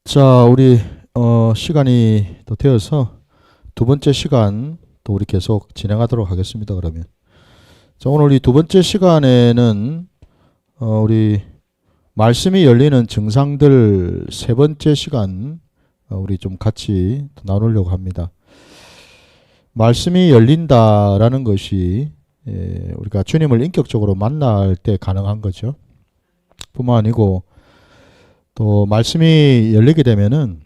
자, 우리 시간이 또 되어서 두 번째 시간 또 우리 계속 진행하도록 하겠습니다. 그러면 자, 오늘 이 두 번째 시간에는 우리 말씀이 열리는 증상들 세 번째 시간 우리 좀 같이 나누려고 합니다. 말씀이 열린다라는 것이 우리가 주님을 인격적으로 만날 때 가능한 거죠. 뿐만 아니고 또 말씀이 열리게 되면은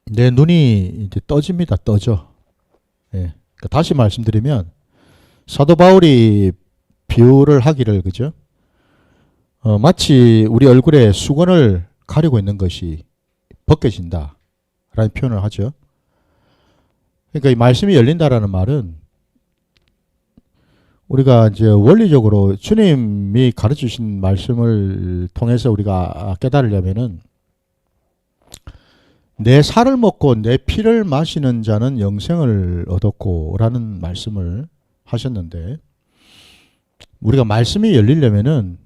내 눈이 이제 떠집니다. 떠져. 그러니까 다시 말씀드리면 사도 바울이 비유를 하기를 그죠? 마치 우리 얼굴에 수건을 가리고 있는 것이 벗겨진다 라는 표현을 하죠. 그러니까 이 말씀이 열린다라는 말은 우리가 이제 원리적으로 주님이 가르쳐 주신 말씀을 통해서 우리가 깨달으려면은 내 살을 먹고 내 피를 마시는 자는 영생을 얻었고 라는 말씀을 하셨는데, 우리가 말씀이 열리려면은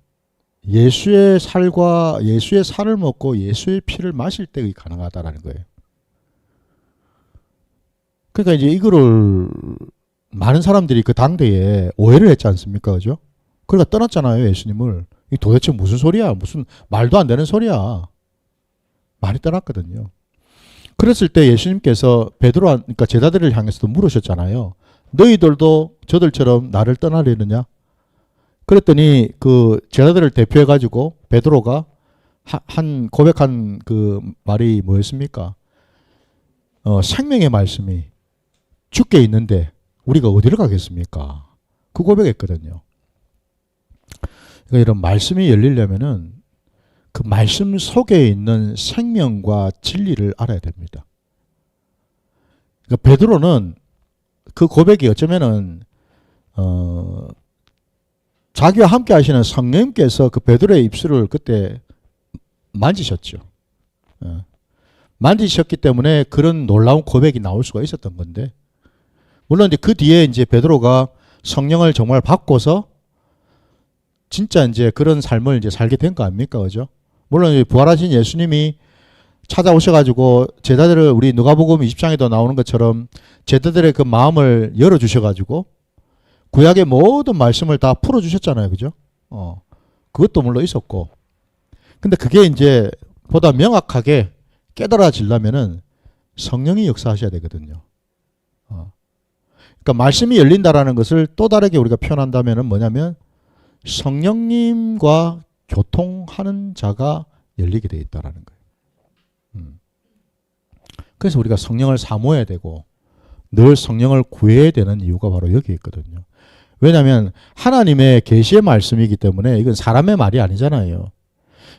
예수의 살과 예수의 살을 먹고 예수의 피를 마실 때 가능하다라는 거예요. 그러니까 이제 이거를 많은 사람들이 그 당대에 오해를 했지 않습니까? 그죠? 그러니까 떠났잖아요, 예수님을. 이 도대체 무슨 소리야? 무슨 말도 안 되는 소리야. 많이 떠났거든요. 그랬을 때 예수님께서 그러니까 제자들을 향해서도 물으셨잖아요. 너희들도 저들처럼 나를 떠나려느냐? 그랬더니 그 제자들을 대표해가지고 베드로가 고백한 그 말이 뭐였습니까? 생명의 말씀이 주께 있는데 우리가 어디를 가겠습니까? 그 고백했거든요. 그러니까 이런 말씀이 열리려면은 그 말씀 속에 있는 생명과 진리를 알아야 됩니다. 그러니까 베드로는 그 고백이 어쩌면은 자기와 함께 하시는 성령님께서 그 베드로의 입술을 그때 만지셨죠. 만지셨기 때문에 그런 놀라운 고백이 나올 수가 있었던 건데, 물론 이제 그 뒤에 이제 베드로가 성령을 정말 받고서 진짜 이제 그런 삶을 이제 살게 된 거 아닙니까? 그죠? 물론 이제 부활하신 예수님이 찾아오셔가지고 제자들을 우리 누가복음 20장에도 나오는 것처럼 제자들의 그 마음을 열어주셔가지고 구약의 모든 말씀을 다 풀어주셨잖아요. 그죠? 그것도 물론 있었고. 근데 그게 이제 보다 명확하게 깨달아지려면은 성령이 역사하셔야 되거든요. 그러니까 말씀이 열린다라는 것을 또 다르게 우리가 표현한다면은 뭐냐면 성령님과 교통하는 자가 열리게 되어 있다라는 거예요. 그래서 우리가 성령을 사모해야 되고 늘 성령을 구해야 되는 이유가 바로 여기에 있거든요. 왜냐하면 하나님의 계시의 말씀이기 때문에 이건 사람의 말이 아니잖아요.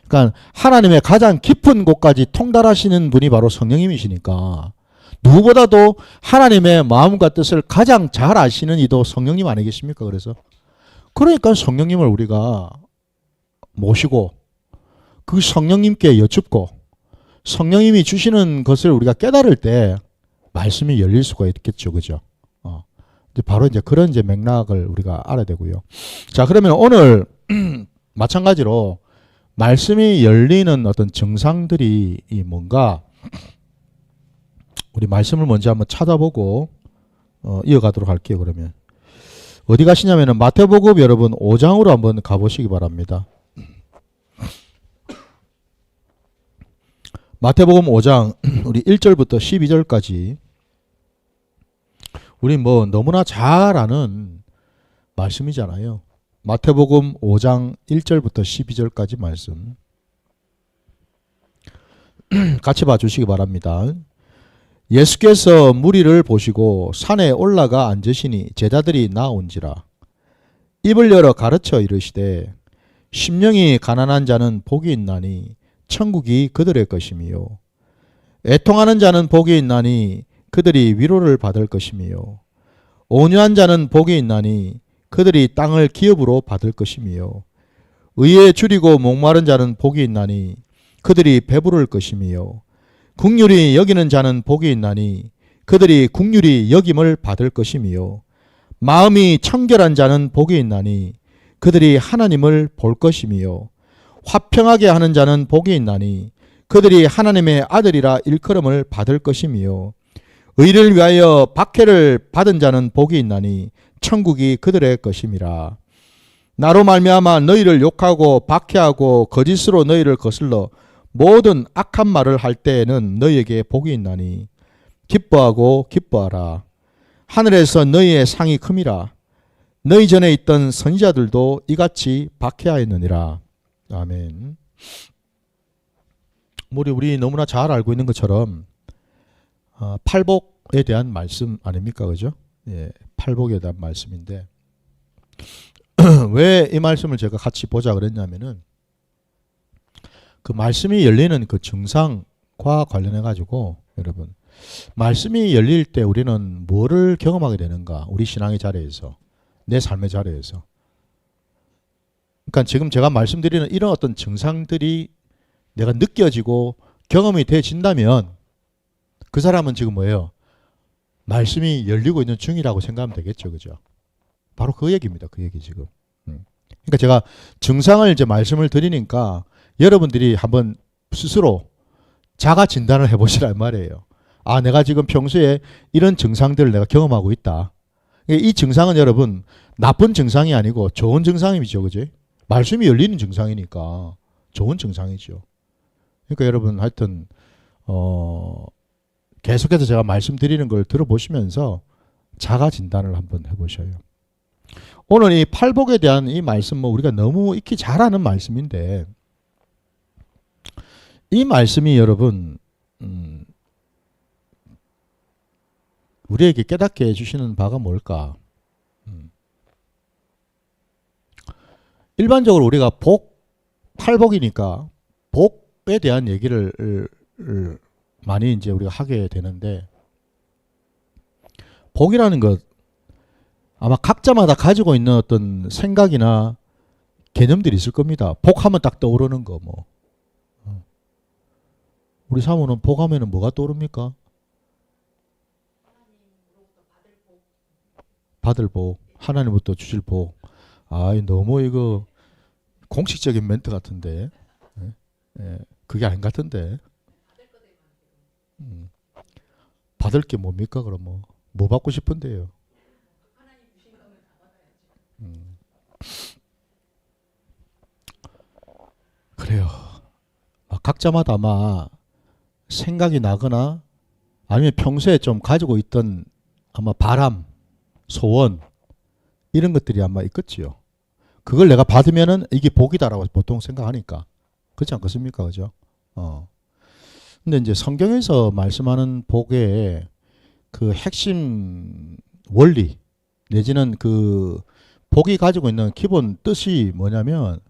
그러니까 하나님의 가장 깊은 곳까지 통달하시는 분이 바로 성령님이시니까 누구보다도 하나님의 마음과 뜻을 가장 잘 아시는 이도 성령님 아니겠습니까? 그러니까 성령님을 우리가 모시고 그 성령님께 여쭙고 성령님이 주시는 것을 우리가 깨달을 때 말씀이 열릴 수가 있겠죠. 그죠? 바로 이제 그런 이제 맥락을 우리가 알아야 되고요. 자, 그러면 오늘 마찬가지로 말씀이 열리는 어떤 증상들이 뭔가 우리 말씀을 먼저 한번 찾아보고 이어가도록 할게요. 그러면 어디 가시냐면은 마태복음 여러분 5장으로 한번 가보시기 바랍니다. 마태복음 5장 우리 1절부터 12절까지 우리 뭐 너무나 잘 아는 말씀이잖아요. 마태복음 5장 1절부터 12절까지 말씀 같이 봐주시기 바랍니다. 예수께서 무리를 보시고 산에 올라가 앉으시니 제자들이 나온지라. 입을 열어 가르쳐 이르시되 심령이 가난한 자는 복이 있나니 천국이 그들의 것이미요. 애통하는 자는 복이 있나니 그들이 위로를 받을 것이미요. 온유한 자는 복이 있나니 그들이 땅을 기업으로 받을 것이미요. 의에 줄이고 목마른 자는 복이 있나니 그들이 배부를 것이미요. 긍휼히 여기는 자는 복이 있나니 그들이 긍휼히 여김을 받을 것이미요. 마음이 청결한 자는 복이 있나니 그들이 하나님을 볼 것이미요. 화평하게 하는 자는 복이 있나니 그들이 하나님의 아들이라 일컬음을 받을 것이며 의를 위하여 박해를 받은 자는 복이 있나니 천국이 그들의 것임이라. 나로 말미암아 너희를 욕하고 박해하고 거짓으로 너희를 거슬러 모든 악한 말을 할 때에는 너희에게 복이 있나니 기뻐하고 기뻐하라. 하늘에서 너희의 상이 큼이라. 너희 전에 있던 선지자들도 이같이 박해하였느니라. 아멘. 우리 너무나 잘 알고 있는 것처럼 팔복에 대한 말씀 아닙니까? 그죠? 예, 팔복에 대한 말씀인데 왜 이 말씀을 제가 같이 보자 그랬냐면은 그 말씀이 열리는 그 증상과 관련해 가지고 여러분 말씀이 열릴 때 우리는 뭐를 경험하게 되는가? 우리 신앙의 자리에서 내 삶의 자리에서 그러니까 지금 제가 말씀드리는 이런 어떤 증상들이 내가 느껴지고 경험이 돼진다면 그 사람은 지금 뭐예요? 말씀이 열리고 있는 중이라고 생각하면 되겠죠. 그죠? 바로 그 얘기입니다. 그 얘기 지금. 그러니까 제가 증상을 이제 말씀을 드리니까 여러분들이 한번 스스로 자가 진단을 해보시란 말이에요. 아, 내가 지금 평소에 이런 증상들을 내가 경험하고 있다. 이 증상은 여러분 나쁜 증상이 아니고 좋은 증상이죠. 그지? 말씀이 열리는 증상이니까 좋은 증상이죠. 그러니까 여러분 하여튼 계속해서 제가 말씀드리는 걸 들어보시면서 자가 진단을 한번 해보셔요. 오늘 이 팔복에 대한 이 말씀 우리가 너무 익히 잘 아는 말씀인데 이 말씀이 여러분 우리에게 깨닫게 해주시는 바가 뭘까? 일반적으로 우리가 팔복이니까 복에 대한 얘기를 많이 이제 우리가 하게 되는데 복이라는 것 아마 각자마다 가지고 있는 어떤 생각이나 개념들이 있을 겁니다. 복하면 딱 떠오르는 거 뭐. 우리 사모는 복하면은 뭐가 떠오릅니까? 받을 복, 하나님부터 주실 복. 아, 너무 이거 공식적인 멘트 같은데. 예, 그게 아닌 것 같은데. 받을 게 뭡니까? 그럼 뭐 받고 싶은데요? 그래요. 각자마다 아마 생각이 나거나 아니면 평소에 좀 가지고 있던 아마 바람, 소원 이런 것들이 아마 있겠지요. 그걸 내가 받으면은 이게 복이다라고 보통 생각하니까 그렇지 않겠습니까? 그죠? 근데 이제 성경에서 말씀하는 복의 그 핵심 원리 내지는 그 복이 가지고 있는 기본 뜻이 뭐냐면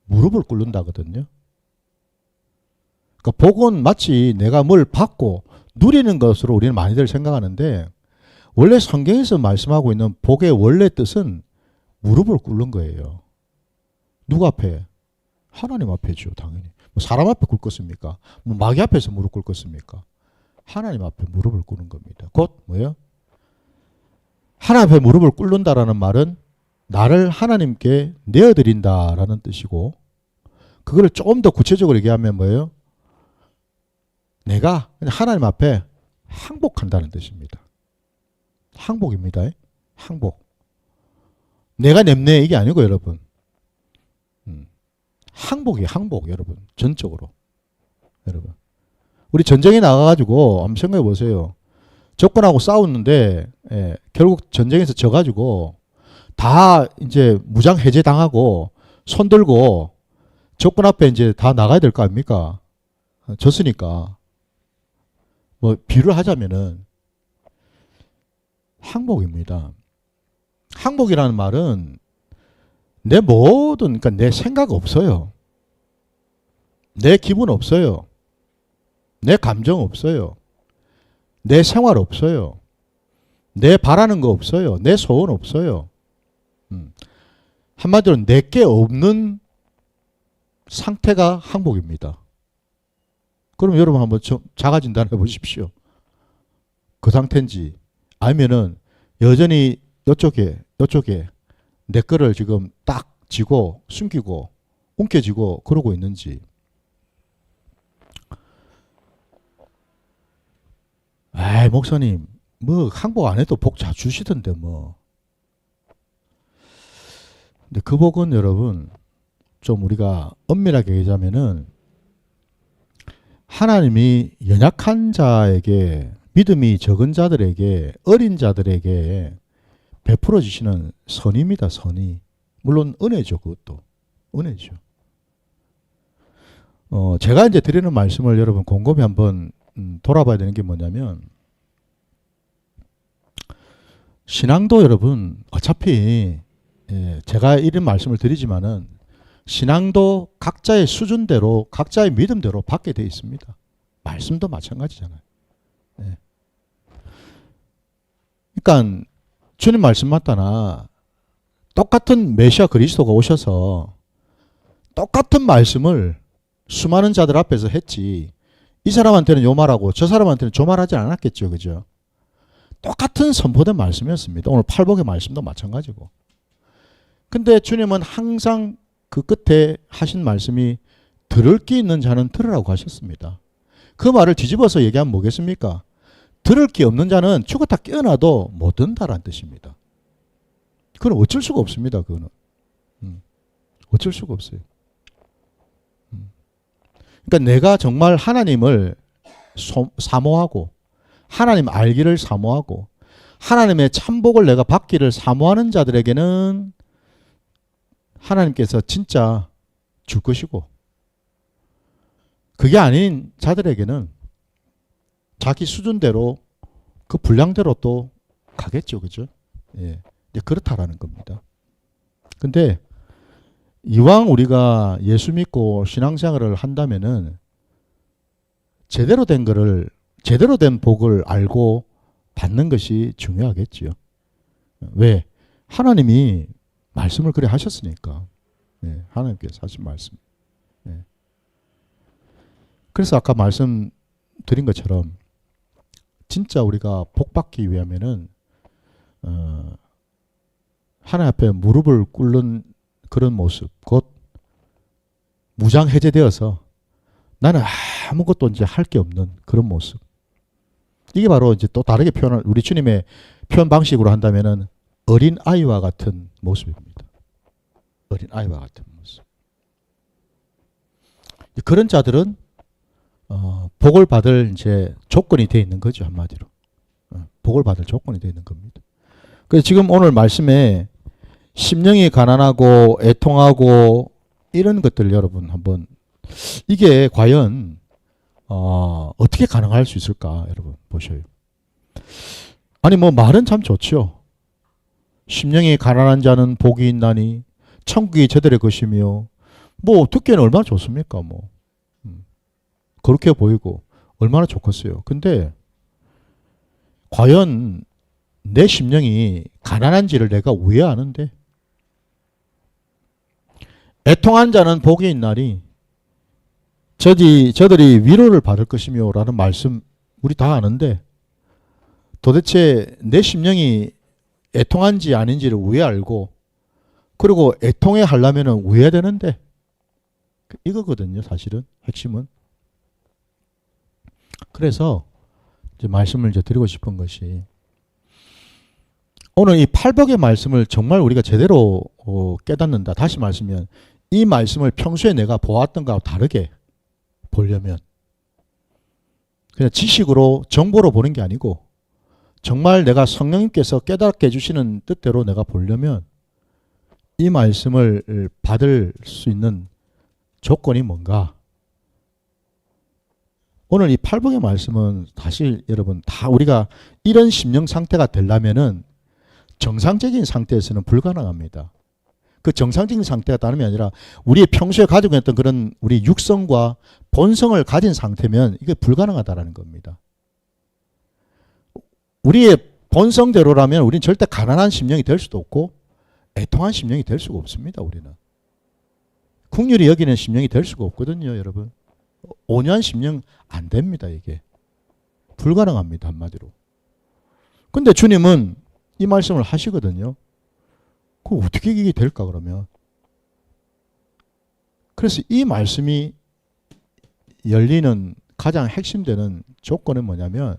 무릎을 꿇는다거든요. 그러니까 복은 마치 내가 뭘 받고 누리는 것으로 우리는 많이들 생각하는데 원래 성경에서 말씀하고 있는 복의 원래 뜻은 무릎을 꿇는 거예요. 누구 앞에? 하나님 앞에죠. 당연히. 뭐 사람 앞에 꿇겠습니까? 뭐 마귀 앞에서 무릎 꿇겠습니까? 하나님 앞에 무릎을 꿇는 겁니다. 곧 뭐예요? 하나님 앞에 무릎을 꿇는다라는 말은 나를 하나님께 내어드린다라는 뜻이고 그거를 조금 더 구체적으로 얘기하면 뭐예요? 내가 하나님 앞에 항복한다는 뜻입니다. 항복입니다. 항복. 내가 냅내 이게 아니고 여러분. 항복이에요. 항복 여러분. 전적으로. 여러분. 우리 전쟁에 나가가지고 한번 생각해 보세요. 적군하고 싸웠는데 결국 전쟁에서 져가지고 다 이제 무장 해제 당하고 손 들고 적군 앞에 이제 다 나가야 될 거 아닙니까? 졌으니까. 뭐 비유를 하자면은 항복입니다. 항복이라는 말은 내 모든 그러니까 내 생각 없어요. 내 기분 없어요. 내 감정 없어요. 내 생활 없어요. 내 바라는 거 없어요. 내 소원 없어요. 한마디로 내게 없는 상태가 항복입니다. 그럼 여러분 한번 자가 진단해 보십시오. 그 상태인지 아니면은 여전히 이쪽에 내 거를 지금 딱 쥐고 숨기고 움켜쥐고 그러고 있는지. 에이, 목사님, 뭐 항복 안 해도 복 잘 주시던데 뭐. 근데 그 복은 여러분 좀 우리가 엄밀하게 얘기하자면은 하나님이 연약한 자에게, 믿음이 적은 자들에게, 어린 자들에게 베풀어 주시는 선입니다. 선이. 물론 은혜죠. 그것도 은혜죠. 제가 이제 드리는 말씀을 여러분 곰곰이 한번 돌아봐야 되는 게 뭐냐면, 신앙도 여러분 어차피 제가 이런 말씀을 드리지만은 신앙도 각자의 수준대로, 각자의 믿음대로 받게 돼 있습니다. 말씀도 마찬가지잖아요. 예. 그러니까 주님 말씀 맞다나 똑같은 메시아 그리스도가 오셔서 똑같은 말씀을 수많은 자들 앞에서 했지, 이 사람한테는 요 말하고 저 사람한테는 저 말하지 않았겠죠. 그죠? 똑같은 선포된 말씀이었습니다. 오늘 팔복의 말씀도 마찬가지고. 근데 주님은 항상 그 끝에 하신 말씀이 들을 게 있는 자는 들으라고 하셨습니다. 그 말을 뒤집어서 얘기하면 뭐겠습니까? 들을 게 없는 자는 죽었다 깨어나도 못 듣는다라는 뜻입니다. 그건 어쩔 수가 없습니다. 그거는. 어쩔 수가 없어요. 그러니까 내가 정말 하나님을 사모하고 하나님 알기를 사모하고 하나님의 참복을 내가 받기를 사모하는 자들에게는 하나님께서 진짜 줄 것이고, 그게 아닌 자들에게는 자기 수준대로 그 분량대로 또 가겠죠. 그죠? 예. 이제 그렇다라는 겁니다. 근데 이왕 우리가 예수 믿고 신앙생활을 한다면은 제대로 된 거를, 제대로 된 복을 알고 받는 것이 중요하겠지요. 왜? 하나님이 말씀을 그래 하셨으니까. 네, 하나님께서 하신 말씀. 네. 그래서 아까 말씀드린 것처럼 진짜 우리가 복 받기 위하면은 하나님 앞에 무릎을 꿇는 그런 모습, 곧 무장 해제되어서 나는 아무것도 이제 할 게 없는 그런 모습. 이게 바로 이제 또 다르게 표현을, 우리 주님의 표현 방식으로 한다면은 어린 아이와 같은 모습입니다. 어린 아이와 같은 모습. 그런 자들은 복을 받을 이제 조건이 되어 있는 거죠. 한마디로. 복을 받을 조건이 되어 있는 겁니다. 그래서 지금 오늘 말씀에 심령이 가난하고 애통하고 이런 것들 여러분 한번, 이게 과연 어떻게 가능할 수 있을까? 여러분 보셔요. 아니 뭐 말은 참 좋죠. 심령이 가난한 자는 복이 있나니 천국이 저들의 것이며, 뭐 듣기에는 얼마나 좋습니까? 뭐 그렇게 보이고 얼마나 좋겠어요. 근데 과연 내 심령이 가난한지를 내가 왜 아는데? 애통한 자는 복이 있나니 저들이 위로를 받을 것이며 라는 말씀 우리 다 아는데, 도대체 내 심령이 애통한지 아닌지를 왜 알고, 그리고 애통해 하려면 왜 해야 되는데? 이거거든요. 사실은 핵심은. 그래서 이제 말씀을 이제 드리고 싶은 것이, 오늘 이 팔복의 말씀을 정말 우리가 제대로 깨닫는다. 다시 말씀하면 이 말씀을 평소에 내가 보았던 것과 다르게 보려면, 그냥 지식으로 정보로 보는 게 아니고 정말 내가 성령님께서 깨닫게 해주시는 뜻대로 내가 보려면 이 말씀을 받을 수 있는 조건이 뭔가? 오늘 이 팔복의 말씀은 사실 여러분 다 우리가 이런 심령 상태가 되려면은 정상적인 상태에서는 불가능합니다. 그 정상적인 상태가 다름이 게 아니라 우리의 평소에 가지고 있던 그런 우리 육성과 본성을 가진 상태면 이게 불가능하다라는 겁니다. 우리의 본성대로라면 우리는 절대 가난한 심령이 될 수도 없고 애통한 심령이 될 수가 없습니다. 우리는 긍휼히 여기는 심령이 될 수가 없거든요. 여러분 온유한 심령 안 됩니다. 이게 불가능합니다. 한마디로. 근데 주님은 이 말씀을 하시거든요. 그럼 어떻게 이게 될까 그러면? 그래서 이 말씀이 열리는 가장 핵심되는 조건은 뭐냐면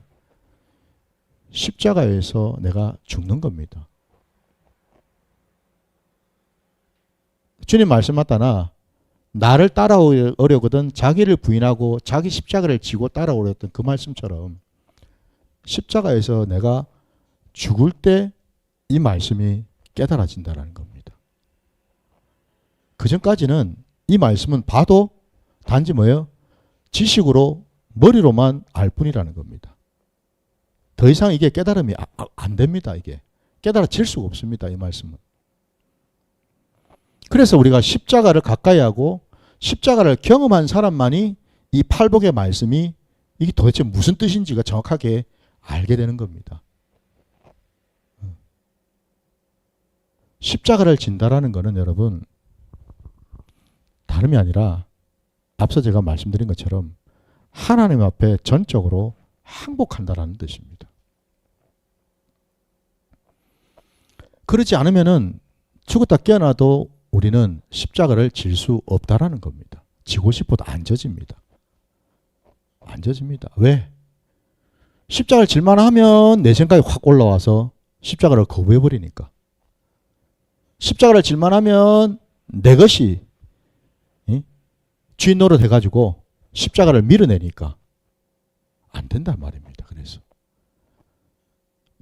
십자가에서 내가 죽는 겁니다. 주님 말씀 맞다나 나를 따라오려거든 자기를 부인하고 자기 십자가를 지고 따라오려던 그 말씀처럼 십자가에서 내가 죽을 때 이 말씀이 깨달아진다는 겁니다. 그 전까지는 이 말씀은 봐도 단지 뭐예요? 지식으로 머리로만 알 뿐이라는 겁니다. 더 이상 이게 깨달음이 안 됩니다. 이게 깨달아질 수가 없습니다. 이 말씀은. 그래서 우리가 십자가를 가까이 하고 십자가를 경험한 사람만이 이 팔복의 말씀이 이게 도대체 무슨 뜻인지가 정확하게 알게 되는 겁니다. 십자가를 진다라는 것은 여러분 다름이 아니라 앞서 제가 말씀드린 것처럼 하나님 앞에 전적으로 항복한다라는 뜻입니다. 그렇지 않으면은 죽었다 깨어나도 우리는 십자가를 질 수 없다라는 겁니다. 지고 싶어도 안 져집니다. 안 져집니다. 왜? 십자가를 질만 하면 내 생각이 확 올라와서 십자가를 거부해버리니까. 십자가를 질만 하면 내 것이 주인 노릇 해가지고 십자가를 밀어내니까 안 된단 말입니다. 그래서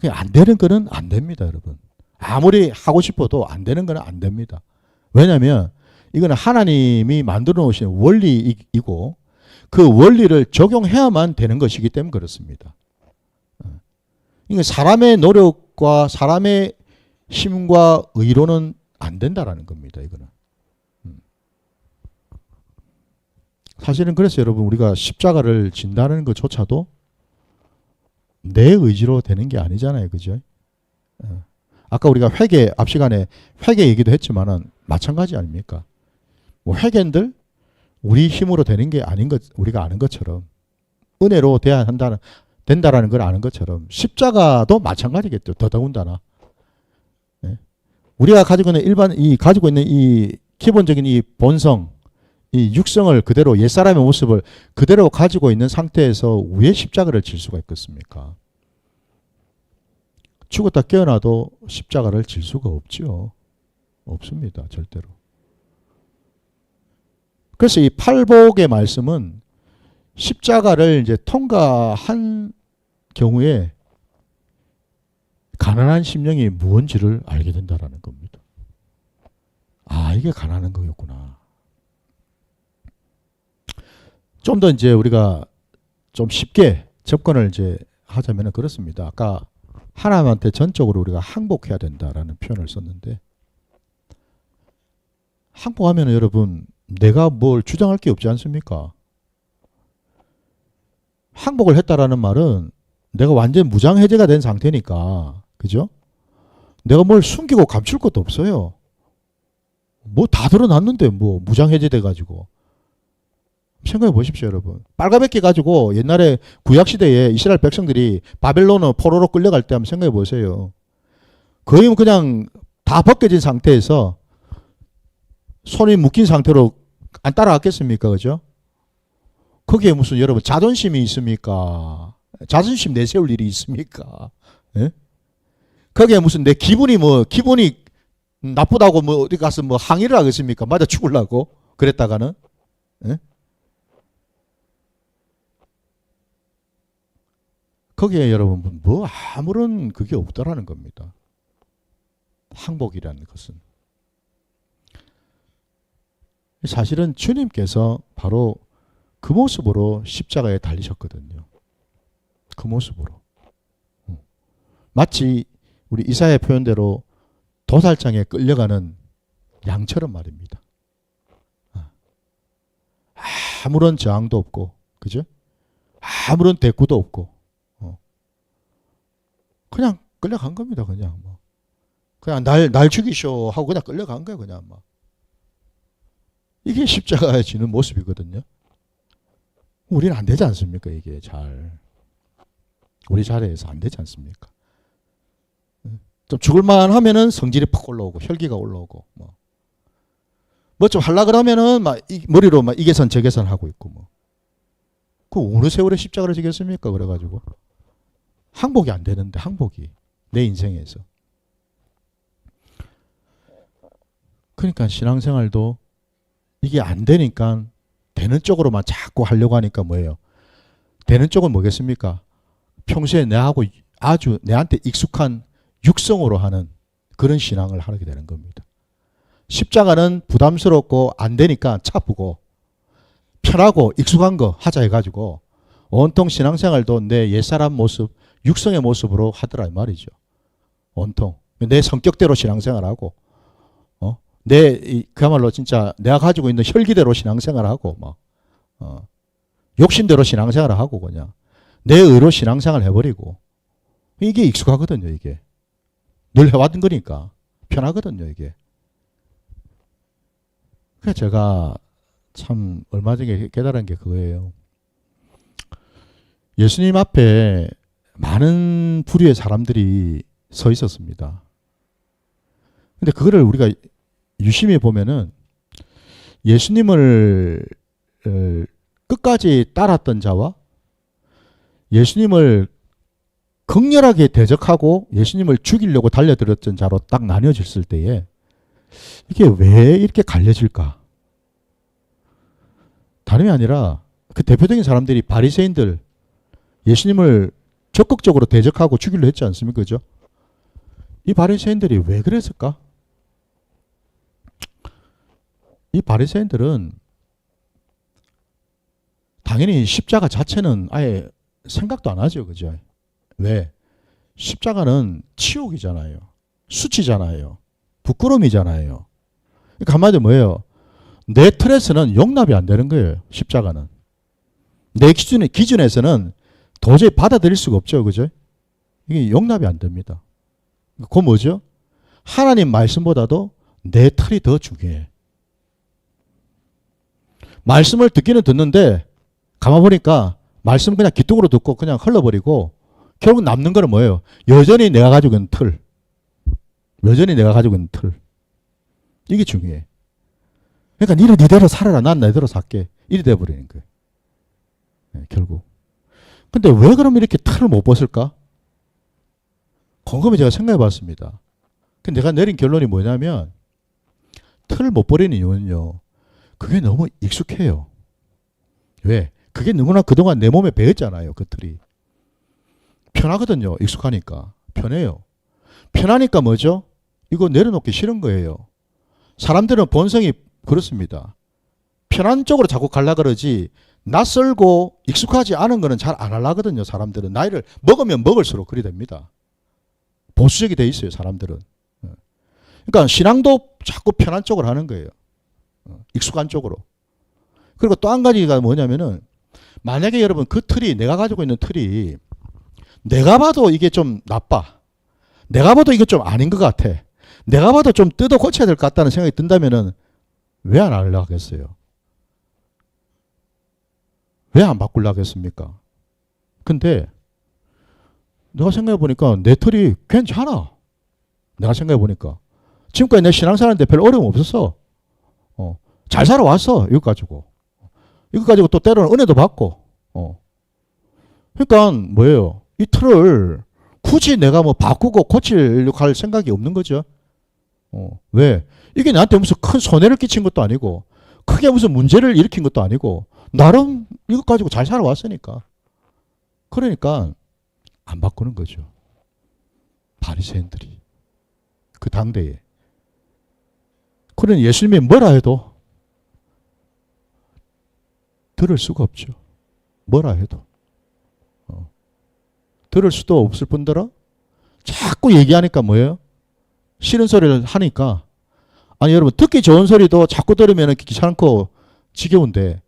안 되는 거는 안 됩니다. 여러분. 아무리 하고 싶어도 안 되는 거는 안 됩니다. 왜냐하면 이거는 하나님이 만들어 놓으신 원리이고 그 원리를 적용해야만 되는 것이기 때문에 그렇습니다. 이게 사람의 노력과 사람의 힘과 의로는 안 된다라는 겁니다. 이거는. 사실은 그래서 여러분 우리가 십자가를 진다는 것조차도 내 의지로 되는 게 아니잖아요. 그죠? 아까 우리가 회개, 앞 시간에 회개 얘기도 했지만은 마찬가지 아닙니까? 뭐 회개인들 우리 힘으로 되는 게 아닌 것, 우리가 아는 것처럼 은혜로 돼야 된다라는 걸 아는 것처럼 십자가도 마찬가지겠죠. 더더군다나. 우리가 가지고 있는 이 기본적인 이 본성, 이 육성을 그대로 옛사람의 모습을 그대로 가지고 있는 상태에서 왜 십자가를 질 수가 있겠습니까? 죽었다 깨어나도 십자가를 질 수가 없죠. 없습니다. 절대로. 그래서 이 팔복의 말씀은 십자가를 이제 통과한 경우에 가난한 심령이 무언지를 알게 된다라는 겁니다. 아, 이게 가난한 거였구나. 좀 더 이제 우리가 좀 쉽게 접근을 이제 하자면은 그렇습니다. 아까 하나님한테 전적으로 우리가 항복해야 된다라는 표현을 썼는데 항복하면은 여러분 내가 뭘 주장할 게 없지 않습니까? 항복을 했다라는 말은 내가 완전 무장해제가 된 상태니까 그죠? 내가 뭘 숨기고 감출 것도 없어요. 뭐 다 드러났는데 뭐 무장해제돼 가지고 생각해 보십시오, 여러분. 빨가벗기 가지고 옛날에 구약시대에 이스라엘 백성들이 바벨론어 포로로 끌려갈 때 한번 생각해 보세요. 거의 그냥 다 벗겨진 상태에서 손이 묶인 상태로 안 따라갔겠습니까? 그죠? 거기에 무슨 여러분 자존심이 있습니까? 자존심 내세울 일이 있습니까? 예? 거기에 무슨 내 기분이 나쁘다고 뭐 어디 가서 뭐 항의를 하겠습니까? 맞아 죽으려고 그랬다가는. 예? 거기에 여러분 뭐 아무런 그게 없다라는 겁니다. 항복이라는 것은. 사실은 주님께서 바로 그 모습으로 십자가에 달리셨거든요. 그 모습으로. 마치 우리 이사야의 표현대로 도살장에 끌려가는 양처럼 말입니다. 아무런 저항도 없고, 그죠? 아무런 대꾸도 없고, 그냥 끌려간 겁니다. 그냥 뭐. 그냥 날 죽이쇼 하고 그냥 끌려간 거예요. 그냥 막. 이게 십자가에 지는 모습이거든요. 우리는 안 되지 않습니까? 이게 잘. 우리 자리에서 안 되지 않습니까? 좀 죽을만 하면은 성질이 팍 올라오고 혈기가 올라오고 뭐 좀 하려 그러면은 막 머리로 막 이 계산 저 계산 하고 있고 뭐. 그 어느 세월에 십자가를 지겠습니까? 그래가지고 항복이 안 되는데, 항복이. 내 인생에서. 그러니까 신앙생활도 이게 안 되니까 되는 쪽으로만 자꾸 하려고 하니까 뭐예요? 되는 쪽은 뭐겠습니까? 평소에 내하고 아주 내한테 익숙한 육성으로 하는 그런 신앙을 하게 되는 겁니다. 십자가는 부담스럽고 안 되니까 차프고 편하고 익숙한 거 하자 해가지고 온통 신앙생활도 내 옛사람 모습, 육성의 모습으로 하더라 이 말이죠. 온통. 내 성격대로 신앙생활하고 그야말로 진짜 내가 가지고 있는 혈기대로 신앙생활하고 욕심대로 신앙생활하고 그냥 내 의로 신앙생활 해버리고 이게 익숙하거든요. 이게 늘 해왔던 거니까 편하거든요. 이게. 그래서 제가 참 얼마 전에 깨달은 게 그거예요. 예수님 앞에 많은 부류의 사람들이 서 있었습니다. 근데 그거를 우리가 유심히 보면은 예수님을 끝까지 따랐던 자와 예수님을 극렬하게 대적하고 예수님을 죽이려고 달려들었던 자로 딱 나뉘어졌을 때에 이게 왜 이렇게 갈려질까? 다름이 아니라 그 대표적인 사람들이 바리새인들, 예수님을 적극적으로 대적하고 죽이려 했지 않습니까? 그죠? 이 바리새인들이 왜 그랬을까? 이 바리새인들은 당연히 십자가 자체는 아예 생각도 안 하죠. 그죠? 왜? 십자가는 치욕이잖아요. 수치잖아요. 부끄러움이잖아요. 그러니까 한마디로 뭐예요? 내 틀에서는 용납이 안 되는 거예요. 십자가는. 내 기준에서는 도저히 받아들일 수가 없죠. 그죠? 이게 용납이 안 됩니다. 그거 뭐죠? 하나님 말씀보다도 내 틀이 더 중요해. 말씀을 듣기는 듣는데 가만 보니까 말씀 그냥 귀뚱으로 듣고 그냥 흘러버리고 결국 남는 거는 뭐예요? 여전히 내가 가지고 있는 틀. 여전히 내가 가지고 있는 틀. 이게 중요해. 그러니까 니는 니대로 살아라. 난 내대로 살게. 이래 돼버리는 거예요. 네, 결국. 근데 왜 그럼 이렇게 틀을 못 벗을까? 곰곰이 제가 생각해 봤습니다. 근데 내가 내린 결론이 뭐냐면 틀을 못 버리는 이유는요. 그게 너무 익숙해요. 왜? 그게 너무나 그동안 내 몸에 배었잖아요. 그 틀이. 편하거든요. 익숙하니까. 편해요. 편하니까 뭐죠? 이거 내려놓기 싫은 거예요. 사람들은 본성이 그렇습니다. 편한 쪽으로 자꾸 가려고 그러지 낯설고 익숙하지 않은 거는 잘 안 하려거든요. 사람들은. 나이를 먹으면 먹을수록 그리 됩니다. 보수적이 돼 있어요. 사람들은. 그러니까 신앙도 자꾸 편한 쪽으로 하는 거예요. 익숙한 쪽으로. 그리고 또 한 가지가 뭐냐면은 만약에 여러분 그 틀이 내가 가지고 있는 틀이 내가 봐도 이게 좀 나빠. 내가 봐도 이게 좀 아닌 것 같아. 내가 봐도 좀 뜯어 고쳐야 될 것 같다는 생각이 든다면은 왜 안 하려고 하겠어요? 왜 안 바꾸려고 하겠습니까? 근데 내가 생각해 보니까 내 틀이 괜찮아. 내가 생각해 보니까 지금까지 내 신앙생활인데 별 어려움 없었어. 잘 살아왔어. 이거 가지고. 이거 가지고 또 때로는 은혜도 받고. 그러니까 뭐예요? 이 틀을 굳이 내가 뭐 바꾸고 고치려고 할 생각이 없는 거죠. 왜? 이게 나한테 무슨 큰 손해를 끼친 것도 아니고 크게 무슨 문제를 일으킨 것도 아니고 나름 이것 가지고 잘 살아왔으니까. 그러니까 안 바꾸는 거죠. 바리새인들이. 그 당대에. 그런 예수님이 뭐라 해도 들을 수가 없죠. 뭐라 해도. 들을 수도 없을 뿐더러 자꾸 얘기하니까 뭐예요? 싫은 소리를 하니까 아니 여러분 듣기 좋은 소리도 자꾸 들으면 귀찮고 지겨운데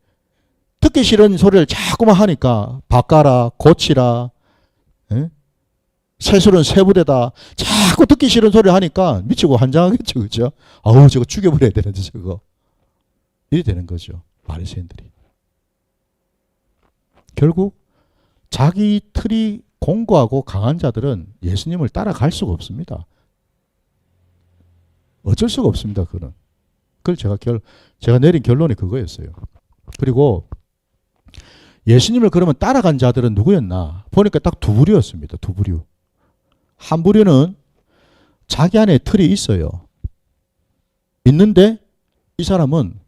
듣기 싫은 소리를 자꾸만 하니까 바꿔라 고치라 세술은 세부대다 자꾸 듣기 싫은 소리를 하니까 미치고 환장하겠죠. 그죠? 아우 저거 죽여버려야 되는데 저거 이래 되는 거죠. 바리새인들이. 결국 자기 틀이 공고하고 강한 자들은 예수님을 따라갈 수가 없습니다. 어쩔 수가 없습니다. 그건. 그걸 제가 내린 결론이 그거였어요. 그리고 예수님을 그러면 따라간 자들은 누구였나? 보니까 딱 두 부류였습니다. 두 부류. 한 부류는 자기 안에 틀이 있어요. 있는데 이 사람은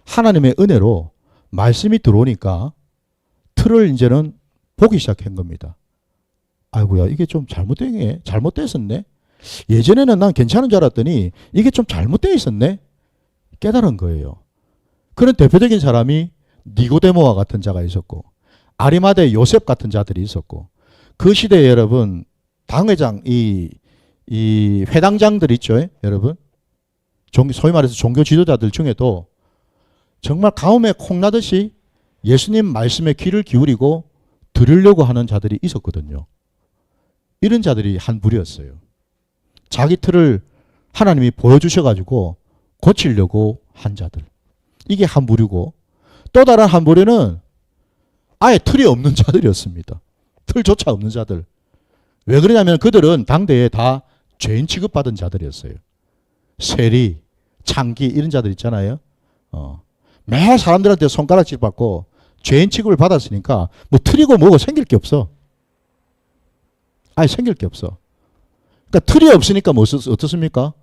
하나님의 은혜로 말씀이 들어오니까 틀을 이제는 보기 시작한 겁니다. 아이고야, 이게 좀 잘못됐었네. 예전에는 난 괜찮은 줄 알았더니 이게 좀 잘못되어 있었네. 깨달은 거예요. 그런 대표적인 사람이 니고데모와 같은 자가 있었고, 아리마대 요셉 같은 자들이 있었고, 그 시대에 여러분 당회장 이 회당장들 있죠, 여러분. 소위 말해서 종교 지도자들 중에도 정말 가뭄에 콩나듯이 예수님 말씀에 귀를 기울이고 들으려고 하는 자들이 있었거든요. 이런 자들이 한 부류였어요. 자기 틀을 하나님이 보여주셔가지고 고치려고 한 자들. 이게 한 부류고, 또 다른 한 부류는 아예 틀이 없는 자들이었습니다. 틀조차 없는 자들. 왜 그러냐면 그들은 당대에 다 죄인 취급받은 자들이었어요. 세리, 창기 이런 자들 있잖아요. 매일 사람들한테 손가락질 받고 죄인 취급을 받았으니까 뭐 틀이고 뭐고 생길 게 없어. 아예 생길 게 없어. 그러니까 틀이 없으니까 뭐 어떻습니까?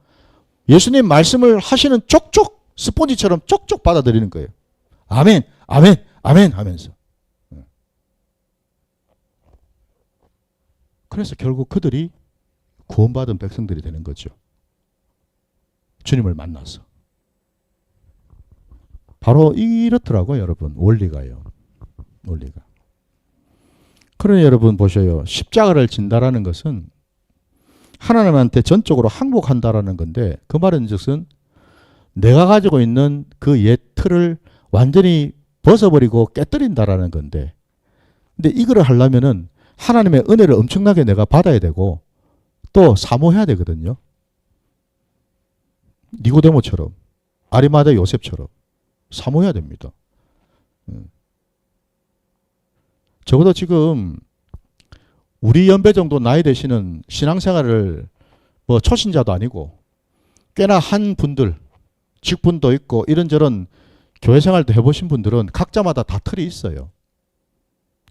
예수님 말씀을 하시는 쪽쪽 스폰지처럼 쪽쪽 받아들이는 거예요. 아멘, 아멘, 아멘 하면서. 그래서 결국 그들이 구원받은 백성들이 되는 거죠. 주님을 만나서. 바로 이렇더라고요, 여러분. 원리가요. 원리가. 그러니 여러분 보셔요. 십자가를 진다라는 것은 하나님한테 전적으로 항복한다라는 건데, 그 말은 즉슨 내가 가지고 있는 그 옛 틀을 완전히 벗어버리고 깨뜨린다라는 건데, 근데 이거를 하려면은 하나님의 은혜를 엄청나게 내가 받아야 되고 또 사모해야 되거든요. 니고데모처럼, 아리마대 요셉처럼 사모해야 됩니다. 적어도 지금 우리 연배 정도 나이 되시는 신앙생활을 뭐 초신자도 아니고 꽤나 한 분들, 직분도 있고 이런저런 교회 생활도 해보신 분들은 각자마다 다 틀이 있어요.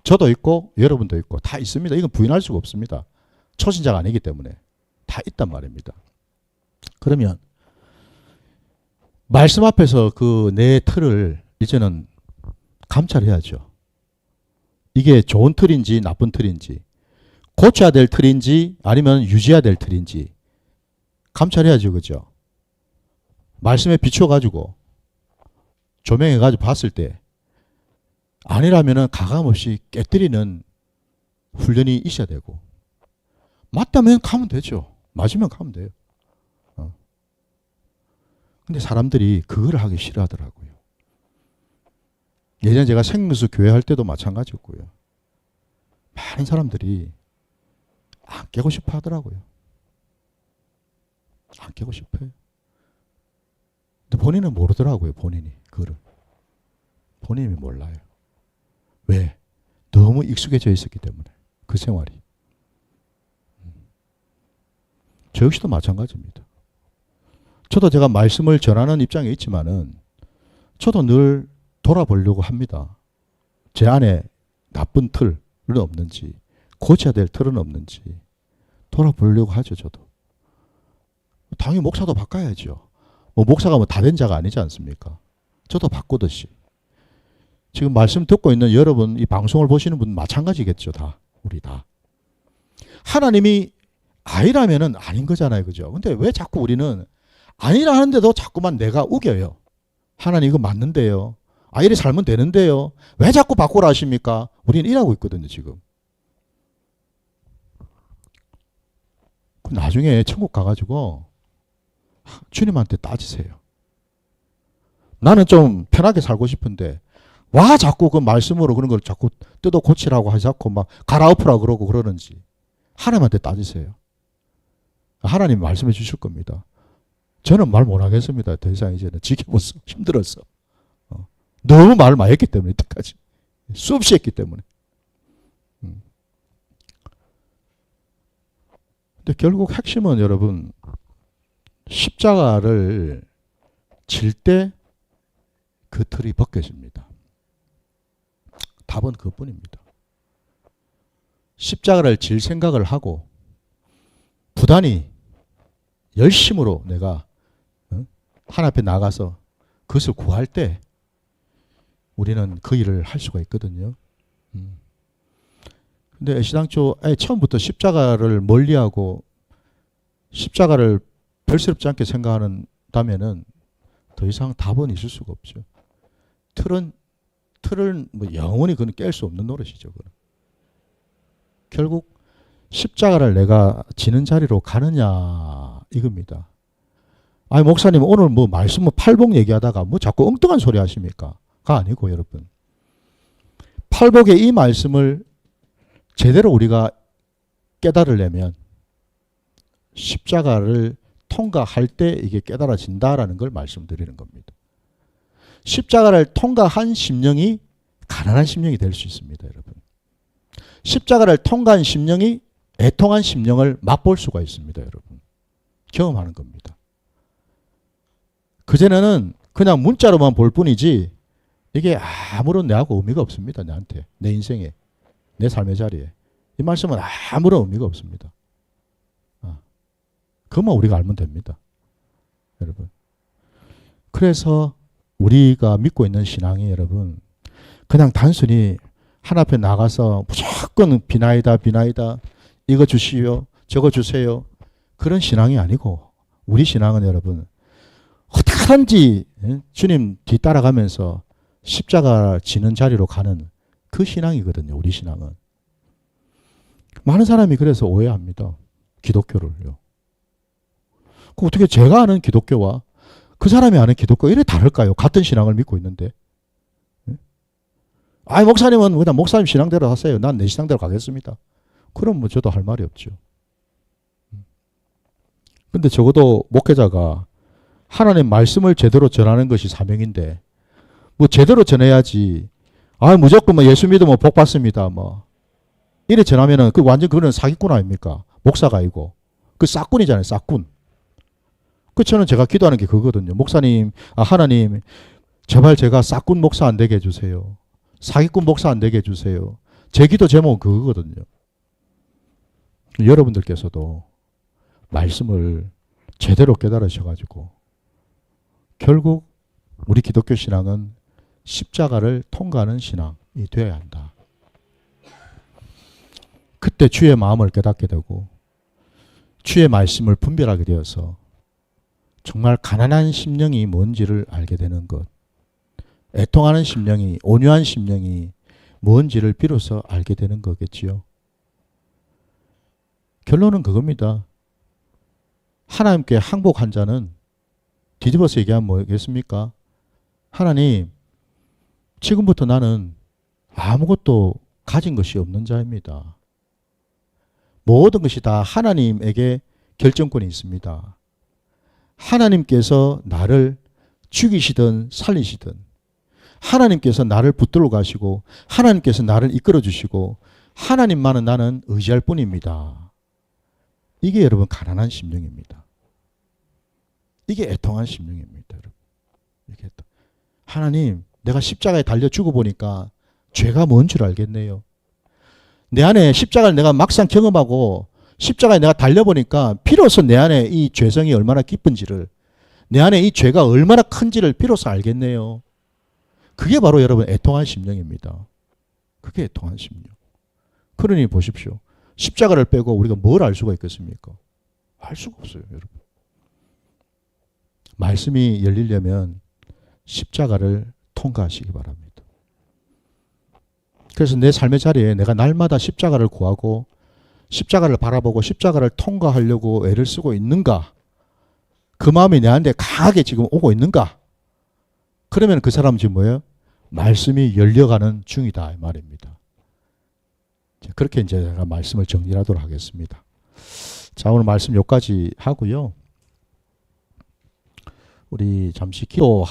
저도 있고 여러분도 있고 다 있습니다. 이건 부인할 수가 없습니다. 초신자가 아니기 때문에 다 있단 말입니다. 그러면 말씀 앞에서 그 내 틀을 이제는 감찰해야죠. 이게 좋은 틀인지 나쁜 틀인지, 고쳐야 될 틀인지 아니면 유지해야 될 틀인지 감찰해야죠. 그죠? 말씀에 비춰가지고 조명해가지고 봤을 때 아니라면은 가감없이 깨뜨리는 훈련이 있어야 되고, 맞다면 가면 되죠. 맞으면 가면 돼요. 근데 사람들이 그걸 하기 싫어하더라고요. 예전에 제가 생명수 교회 할 때도 마찬가지였고요. 많은 사람들이 안 깨고 싶어 하더라고요. 안 깨고 싶어요. 근데 본인은 모르더라고요. 본인이 그거를. 본인이 몰라요. 왜? 너무 익숙해져 있었기 때문에. 그 생활이. 저 역시도 마찬가지입니다. 저도 제가 말씀을 전하는 입장에 있지만은 저도 늘 돌아보려고 합니다. 제 안에 나쁜 틀은 없는지, 고쳐야 될 틀은 없는지 돌아보려고 하죠. 저도. 당연히 목사도 바꿔야죠. 뭐 목사가 뭐 다 된 자가 아니지 않습니까? 저도 바꾸듯이. 지금 말씀 듣고 있는 여러분, 이 방송을 보시는 분 마찬가지겠죠. 다. 우리 다. 하나님이 아니라면은 아닌 거잖아요. 그죠? 근데 왜 자꾸 우리는 아니라 하는데도 자꾸만 내가 우겨요. 하나님 이거 맞는데요. 이래 살면 되는데요. 왜 자꾸 바꾸라 하십니까? 우리는 일하고 있거든요. 지금. 나중에 천국 가가지고 주님한테 따지세요. 나는 좀 편하게 살고 싶은데 와 자꾸 그 말씀으로 그런 걸 자꾸 뜯어 고치라고 하지 않고 막 갈아엎으라 그러고 그러는지 하나님한테 따지세요. 하나님 말씀해 주실 겁니다. 저는 말 못하겠습니다. 더 이상 이제는 지켜보서 힘들었어. 너무 말을 많이 했기 때문에 이때까지. 수없이 했기 때문에. 근데 결국 핵심은 여러분 십자가를 질 때 그 틀이 벗겨집니다. 답은 그것뿐입니다. 십자가를 질 생각을 하고 부단히 열심으로 내가 하나님 앞에 나가서 그것을 구할 때 우리는 그 일을 할 수가 있거든요. 근데 애시당초 처음부터 십자가를 멀리하고 십자가를 별스럽지 않게 생각한다면은 더 이상 답은 있을 수가 없죠. 틀을 뭐 영원히 그는 깰 수 없는 노릇이죠. 그는. 결국 십자가를 내가 지는 자리로 가느냐 이겁니다. 아니 목사님 오늘 뭐 말씀 팔복 얘기하다가 뭐 자꾸 엉뚱한 소리 하십니까? 가 아니고 여러분. 팔복의 이 말씀을 제대로 우리가 깨달으려면 십자가를 통과할 때 이게 깨달아진다라는 걸 말씀드리는 겁니다. 십자가를 통과한 심령이 가난한 심령이 될 수 있습니다, 여러분. 십자가를 통과한 심령이 애통한 심령을 맛볼 수가 있습니다, 여러분. 경험하는 겁니다. 그전에는 그냥 문자로만 볼 뿐이지 이게 아무런 내하고 의미가 없습니다, 나한테. 내 인생에, 내 삶의 자리에. 이 말씀은 아무런 의미가 없습니다. 그것만 우리가 알면 됩니다, 여러분. 그래서 우리가 믿고 있는 신앙이 여러분 그냥 단순히 하나님 앞에 나가서 무조건 비나이다 이거 주시오 저거 주세요 그런 신앙이 아니고 우리 신앙은 여러분 어떻게 하든지 주님 뒤따라가면서 십자가 지는 자리로 가는 그 신앙이거든요. 우리 신앙은. 많은 사람이 그래서 오해합니다. 기독교를요. 어떻게 제가 아는 기독교와 그 사람이 아는 기독교가 이래 다를까요? 같은 신앙을 믿고 있는데. 아니 목사님은 그냥 목사님 신앙대로 하세요. 난 내 신앙대로 가겠습니다. 그럼 뭐 저도 할 말이 없죠. 근데 적어도 목회자가 하나님 말씀을 제대로 전하는 것이 사명인데 뭐 제대로 전해야지. 아 무조건 뭐 예수 믿으면 복 받습니다. 뭐 이래 전하면은 그 완전 그거는 사기꾼 아닙니까? 목사가 아니고 그 싹꾼이잖아요. 싹꾼. 그 저는 제가 기도하는 게 그거거든요. 목사님, 하나님 제발 제가 싹꾼 목사 안 되게 해주세요. 사기꾼 목사 안 되게 해주세요. 제 기도 제목은 그거거든요. 여러분들께서도 말씀을 제대로 깨달으셔가지고 결국 우리 기독교 신앙은 십자가를 통과하는 신앙이 되어야 한다. 그때 주의 마음을 깨닫게 되고 주의 말씀을 분별하게 되어서 정말 가난한 심령이 뭔지를 알게 되는 것. 애통하는 심령이, 온유한 심령이 뭔지를 비로소 알게 되는 거겠지요. 결론은 그겁니다. 하나님께 항복한 자는 뒤집어서 얘기하면 뭐겠습니까? 하나님, 지금부터 나는 아무것도 가진 것이 없는 자입니다. 모든 것이 다 하나님에게 결정권이 있습니다. 하나님께서 나를 죽이시든 살리시든 하나님께서 나를 붙들어 가시고 하나님께서 나를 이끌어 주시고 하나님만은 나는 의지할 뿐입니다. 이게 여러분 가난한 심령입니다. 이게 애통한 심령입니다. 여러분. 이게 하나님 내가 십자가에 달려 죽어보니까 죄가 뭔 줄 알겠네요. 내 안에 십자가를 내가 막상 경험하고 십자가에 내가 달려보니까 비로소 내 안에 이 죄성이 얼마나 깊은지를 내 안에 이 죄가 얼마나 큰지를 비로소 알겠네요. 그게 바로 여러분 애통한 심령입니다. 그게 애통한 심령. 그러니 보십시오. 십자가를 빼고 우리가 뭘 알 수가 있겠습니까? 알 수가 없어요. 여러분. 말씀이 열리려면 십자가를 통과하시기 바랍니다. 그래서 내 삶의 자리에 내가 날마다 십자가를 구하고 십자가를 바라보고 십자가를 통과하려고 애를 쓰고 있는가? 그 마음이 내한테 강하게 지금 오고 있는가? 그러면 그 사람은 지금 뭐예요? 말씀이 열려가는 중이다 이 말입니다. 그렇게 이제 제가 말씀을 정리하도록 하겠습니다. 자, 오늘 말씀 여기까지 하고요. 우리 잠시 기도하고